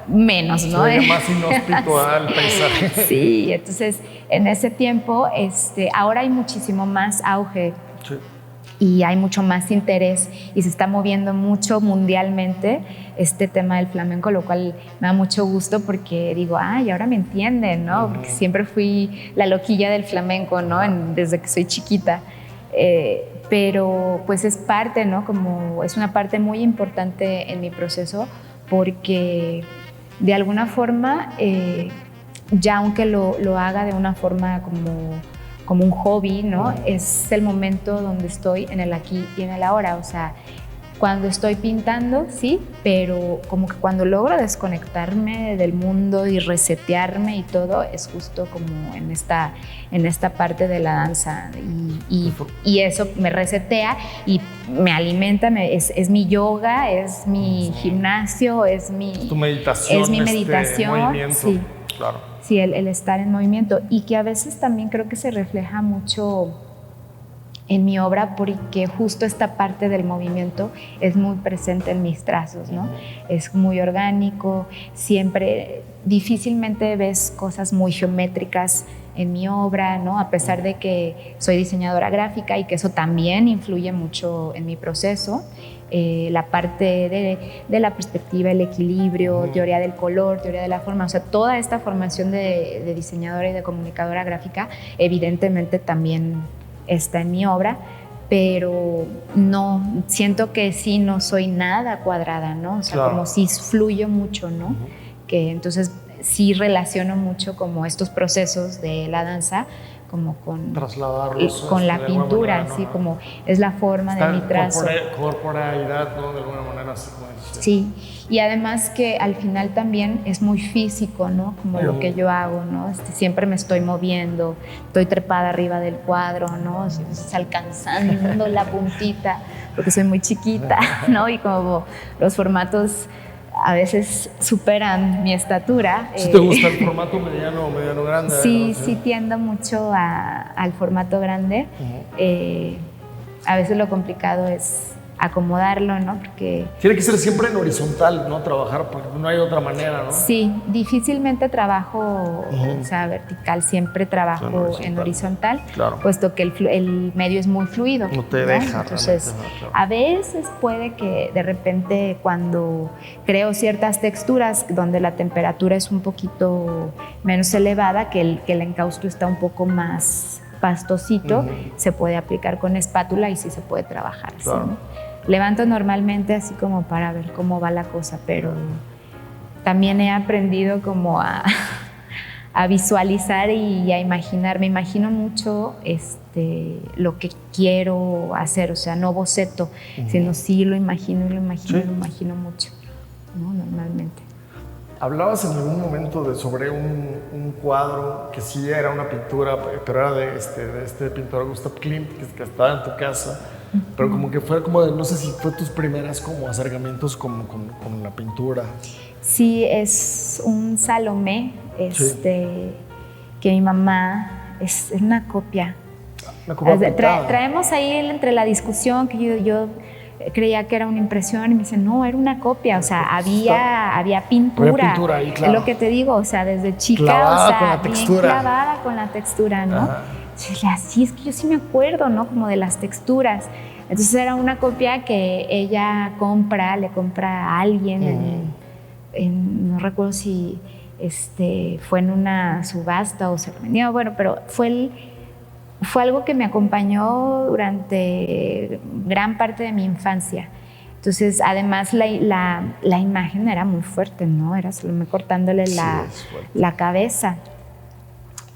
menos, ¿no? Se más inhóspito al paisaje. Sí, entonces en ese tiempo, ahora hay muchísimo más auge. Sí. Y hay mucho más interés, y se está moviendo mucho mundialmente este tema del flamenco, lo cual me da mucho gusto, porque digo, ay, ahora me entienden, ¿no? Porque siempre fui la loquilla del flamenco, ¿no? Desde que soy chiquita. Pero pues es parte, ¿no? Como es una parte muy importante en mi proceso, porque de alguna forma, ya aunque lo haga de una forma como un hobby, ¿no? Es el momento donde estoy en el aquí y en el ahora, o sea, cuando estoy pintando, sí, pero como que cuando logro desconectarme del mundo y resetearme y todo, es justo como en esta parte de la danza, y eso me resetea y me alimenta, es mi yoga, es mi gimnasio, es tu meditación, es mi meditación, movimiento, sí. Claro. Sí, el estar en movimiento, y que a veces también creo que se refleja mucho en mi obra, porque justo esta parte del movimiento es muy presente en mis trazos, ¿no? Es muy orgánico, siempre, difícilmente ves cosas muy geométricas en mi obra, ¿no? A pesar de que soy diseñadora gráfica y que eso también influye mucho en mi proceso. La parte de la perspectiva, el equilibrio, teoría del color, teoría de la forma, o sea, toda esta formación de diseñadora y de comunicadora gráfica evidentemente también está en mi obra, pero no, siento que sí no soy nada cuadrada, ¿no? O sea, claro, como si fluyo mucho, ¿no? Que entonces sí relaciono mucho como estos procesos de la danza como trasladarlos con la de alguna pintura, manera, ¿no? así como es la forma de mi trazo. Corporalidad, ¿no? De alguna manera, así como dices. Sí, y además que al final también es muy físico, ¿no? Como lo que yo hago, ¿no? Siempre me estoy moviendo, estoy trepada arriba del cuadro, ¿no? Entonces, alcanzando la puntita, porque soy muy chiquita, ¿no? Y como los formatos a veces superan mi estatura. ¿Sí te gusta el formato mediano o mediano grande? Sí, ¿no? sí tiendo mucho al formato grande. A veces lo complicado es acomodarlo, ¿no? Porque tiene que ser siempre en horizontal, ¿no? Trabajar, porque no hay otra manera, ¿no? Sí, difícilmente trabajo, o sea, vertical, siempre trabajo en horizontal, claro, puesto que el medio es muy fluido. No te deja. Entonces, claro. a veces puede que de repente cuando creo ciertas texturas donde la temperatura es un poquito menos elevada, que el encausto está un poco más pastosito, se puede aplicar con espátula y sí se puede trabajar. Claro. ¿Sí, no? Levanto normalmente así como para ver cómo va la cosa, pero también he aprendido como a visualizar y a imaginar. Me imagino mucho lo que quiero hacer, o sea, no boceto, sino sí lo imagino y lo imagino y lo imagino mucho, ¿no? Normalmente. Hablabas en algún momento sobre un cuadro que sí era una pintura, pero era de este pintor Gustav Klimt, que estaba en tu casa, pero como que fue como de, no sé si fue tus primeras como acercamientos con la pintura. Sí, es un Salomé, que mi mamá es una copia. Una copia traemos ahí entre la discusión que yo creía que era una impresión y me dice, no, era una copia, o sea, había pintura. Había pintura ahí, claro. Es lo que te digo, o sea, desde chica, clavada, o sea, con la bien textura. clavada con la textura, ¿no? Así es que yo sí me acuerdo, ¿no? Como de las texturas. Entonces era una copia que ella le compra a alguien, no recuerdo si fue en una subasta o se lo vendió, bueno, pero fue algo que me acompañó durante gran parte de mi infancia. Entonces, además, la imagen era muy fuerte, ¿no? Era Salomé cortándole la cabeza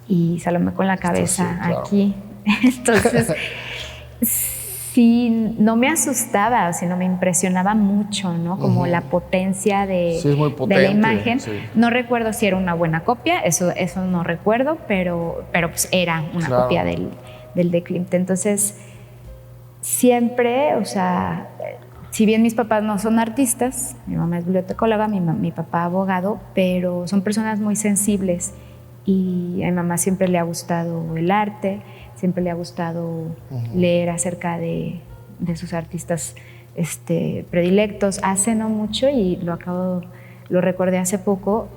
y Salomé con la cabeza aquí. Entonces, sí, no me asustaba, sino me impresionaba mucho, ¿no? Como la potencia de la imagen. Sí. No recuerdo si era una buena copia, eso no recuerdo, pero pues era una copia del de Klimt. Entonces, siempre, o sea, si bien mis papás no son artistas, mi mamá es bibliotecóloga, mi papá abogado, pero son personas muy sensibles y a mi mamá siempre le ha gustado el arte, siempre le ha gustado leer acerca de sus artistas predilectos. Hace no mucho, y lo recordé hace poco,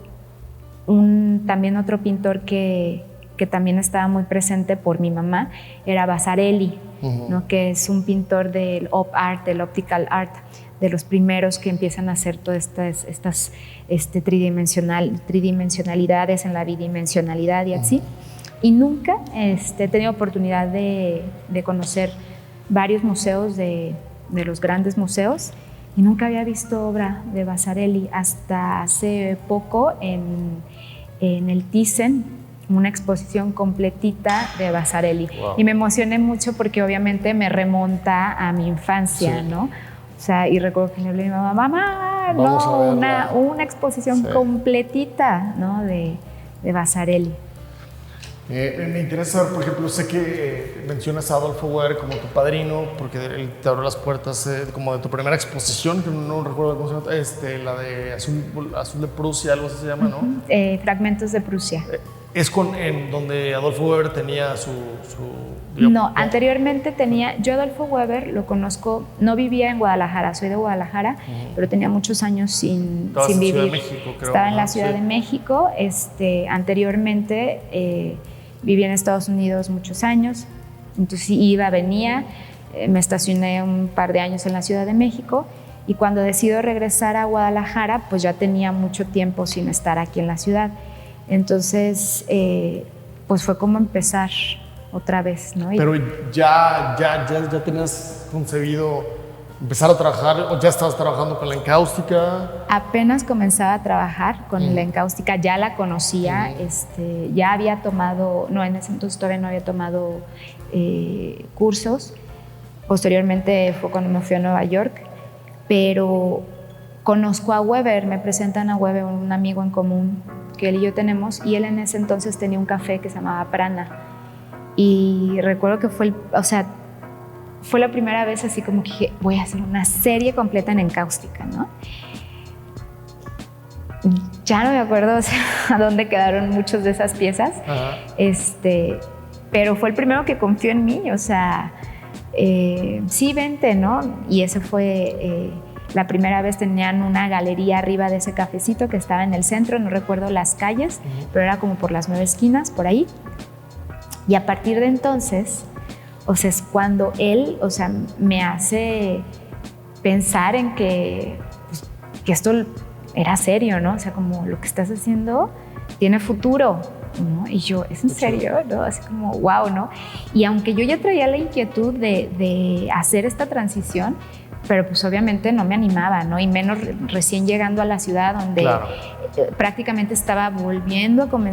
también otro pintor que también estaba muy presente por mi mamá era Vasarely, ¿no? Que es un pintor del op art, del optical art, de los primeros que empiezan a hacer todas estas tridimensionalidades en la bidimensionalidad y así. Y nunca he tenido oportunidad de conocer varios museos de los grandes museos y nunca había visto obra de Vasarely hasta hace poco en el Thyssen, una exposición completita de Vasarely. Wow. Y me emocioné mucho porque obviamente me remonta a mi infancia, ¿no? O sea, y recuerdo que le hablé a mi mamá, una exposición completita, ¿no? de Vasarely. Me interesa saber, por ejemplo, sé que mencionas a Adolfo Weber como tu padrino, porque él te abrió las puertas como de tu primera exposición, que no recuerdo cómo se llama, la de Azul de Prusia, algo así se llama, ¿no? Fragmentos de Prusia. ¿Es en donde Adolfo Weber tenía su no, anteriormente yo Adolfo Weber lo conozco, no vivía en Guadalajara, soy de Guadalajara, pero tenía muchos años sin vivir. Ciudad de México, creo. Estaba en la Ciudad de México, anteriormente viví en Estados Unidos muchos años, entonces venía, me estacioné un par de años en la Ciudad de México y cuando decido regresar a Guadalajara, pues ya tenía mucho tiempo sin estar aquí en la ciudad. Entonces, pues fue como empezar otra vez, ¿no? Pero ya tenías concebido empezar a trabajar, o ya estabas trabajando con la encáustica. Apenas comenzaba a trabajar con la encáustica, ya la conocía, ya había tomado, no, en ese entonces todavía no había tomado cursos. Posteriormente fue cuando me fui a Nueva York, pero conozco a Weber, me presentan a Weber, un amigo en común que él y yo tenemos, y él en ese entonces tenía un café que se llamaba Prana. Y recuerdo que fue la primera vez así como que dije, voy a hacer una serie completa en encáustica, ¿no? Ya no me acuerdo, o sea, a dónde quedaron muchas de esas piezas. Ajá. Pero fue el primero que confió en mí, o sea, sí, vente, ¿no? Y ese fue la primera vez. Tenían una galería arriba de ese cafecito que estaba en el centro, no recuerdo las calles, pero era como por las 9 esquinas, por ahí. Y a partir de entonces, o sea, es cuando él, o sea, me hace pensar en que esto era serio, ¿no? O sea, como lo que estás haciendo tiene futuro, ¿no? Y yo, ¿es en serio? ¿No? Así como, wow, ¿no? Y aunque yo ya traía la inquietud de hacer esta transición, pero pues obviamente no me animaba, ¿no? Y menos recién llegando a la ciudad donde prácticamente estaba volviéndome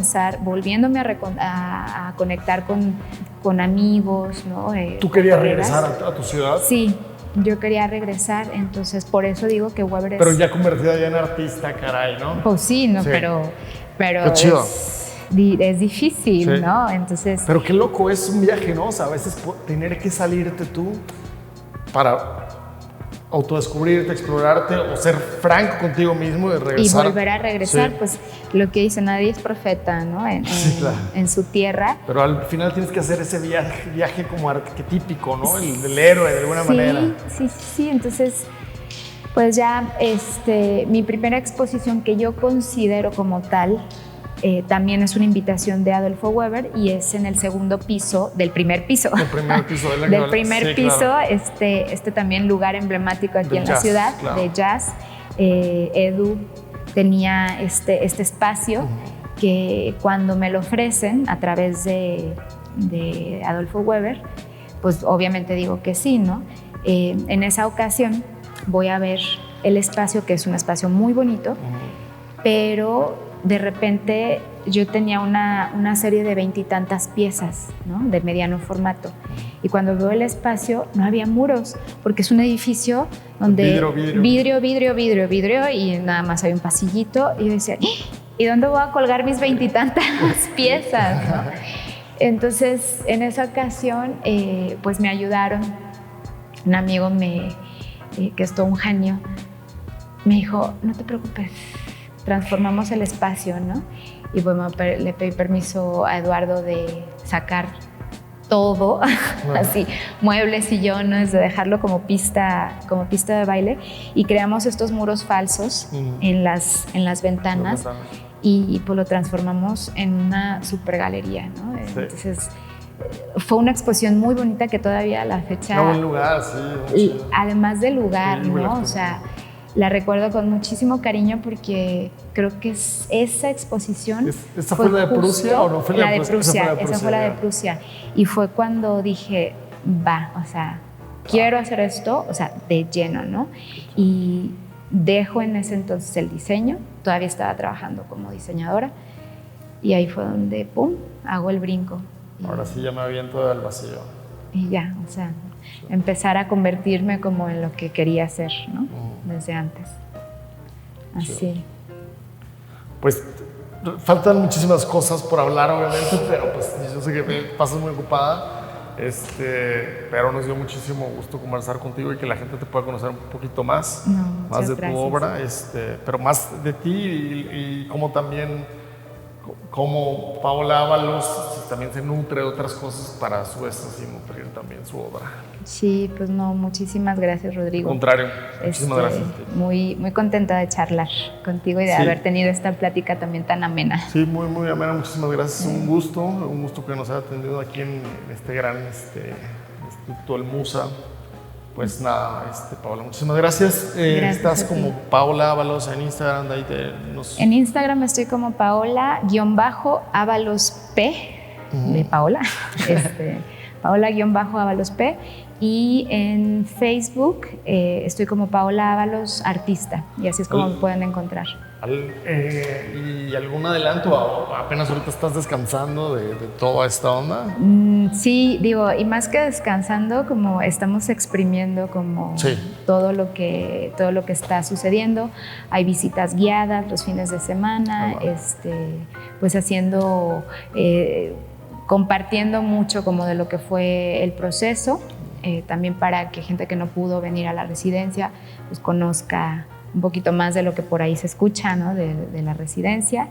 a conectar con amigos, ¿no? ¿Tú querías regresar a tu ciudad? Sí, yo quería regresar, entonces por eso digo que Weber es... Pero ya convertida ya en artista, caray, ¿no? Pues sí, ¿no? Sí. Pero es difícil, sí, ¿no? Entonces... Pero qué loco, es un viaje, ¿no? O sea, a veces tener que salirte tú para autodescubrirte, explorarte o ser franco contigo mismo y regresar. Y volver a regresar, sí. Pues lo que dice, nadie es profeta, ¿no? Sí, claro. En su tierra. Pero al final tienes que hacer ese viaje como arquetípico, ¿no? El del héroe, de alguna manera. Sí. Entonces, pues ya mi primera exposición que yo considero como tal, también es una invitación de Adolfo Weber y es en el segundo piso del primer piso. Del primer piso de la del primer piso, claro. Este también lugar emblemático aquí en la ciudad, claro. De jazz. Edu tenía este espacio que cuando me lo ofrecen a través de Adolfo Weber, pues obviamente digo que sí, ¿no? En esa ocasión voy a ver el espacio, que es un espacio muy bonito, pero de repente yo tenía una serie de 20 y tantas piezas, ¿no? De mediano formato. Y cuando veo el espacio no había muros, porque es un edificio donde vidrio y nada más hay un pasillito. Y yo decía, ¿y dónde voy a colgar mis 20 y tantas piezas, ¿no? Entonces, en esa ocasión, pues me ayudaron. Un amigo que es todo un genio, me dijo, no te preocupes, transformamos el espacio, ¿no? Y bueno, le pedí permiso a Eduardo de sacar todo, así, muebles, sillones, de dejarlo como pista de baile, y creamos estos muros falsos en las ventanas y pues lo transformamos en una super galería, ¿no? Sí. Entonces fue una exposición muy bonita que todavía a la fecha... Un buen lugar, sí. Y además del lugar, sí, ¿no? O sea, la recuerdo con muchísimo cariño porque creo que esa exposición... ¿Esta fue la de Prusia o no fue la de Prusia? Esa fue la de Prusia. Y fue cuando dije, o sea, quiero hacer esto, o sea, de lleno, ¿no? Y dejo en ese entonces el diseño, todavía estaba trabajando como diseñadora, y ahí fue donde, ¡pum!, hago el brinco. Ahora sí ya me aviento del vacío. Y ya, o sea, empezar a convertirme como en lo que quería hacer, ¿no? Desde antes. Así. Sí. Pues faltan muchísimas cosas por hablar, obviamente, pero pues yo sé que me pasas muy ocupada, pero nos dio muchísimo gusto conversar contigo y que la gente te pueda conocer un poquito más, más de tu obra, pero más de ti y cómo también, como Paola Ábalos también se nutre de otras cosas para a su vez así nutrir también su obra. Sí, pues no, muchísimas gracias, Rodrigo. Al contrario, muchísimas gracias. Muy, muy contenta de charlar contigo y de haber tenido esta plática también tan amena. Sí, muy, muy amena, muchísimas gracias. Un gusto que nos haya atendido aquí en este gran Instituto El Musa. Pues nada, Paola, muchísimas gracias. Estás como Paola Ábalos en Instagram, de ahí En Instagram estoy como Paola-Ábalos P, de Paola, Paola-Ábalos P. Y en Facebook estoy como Paola Ábalos Artista, y así es como me pueden encontrar. ¿Y algún adelanto? ¿Apenas ahorita estás descansando de toda esta onda? Sí, digo, y más que descansando, como estamos exprimiendo como todo lo que está sucediendo. Hay visitas guiadas los fines de semana, pues haciendo, compartiendo mucho como de lo que fue el proceso, también para que gente que no pudo venir a la residencia pues conozca un poquito más de lo que por ahí se escucha, ¿no? de la residencia,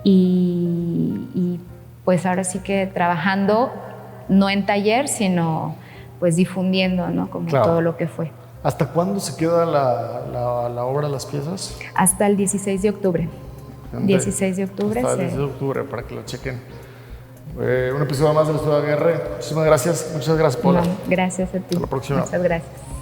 y pues ahora sí que trabajando no en taller, sino pues difundiendo, ¿no? Como todo lo que fue. ¿Hasta cuándo se queda la obra, las piezas? Hasta el 16 de octubre. 16 de octubre. Hasta el 16 de octubre, para que lo chequen. Un episodio más del Estudio AGR. Muchísimas gracias. Muchas gracias, Paola. No, gracias a ti. Hasta la próxima. Muchas gracias.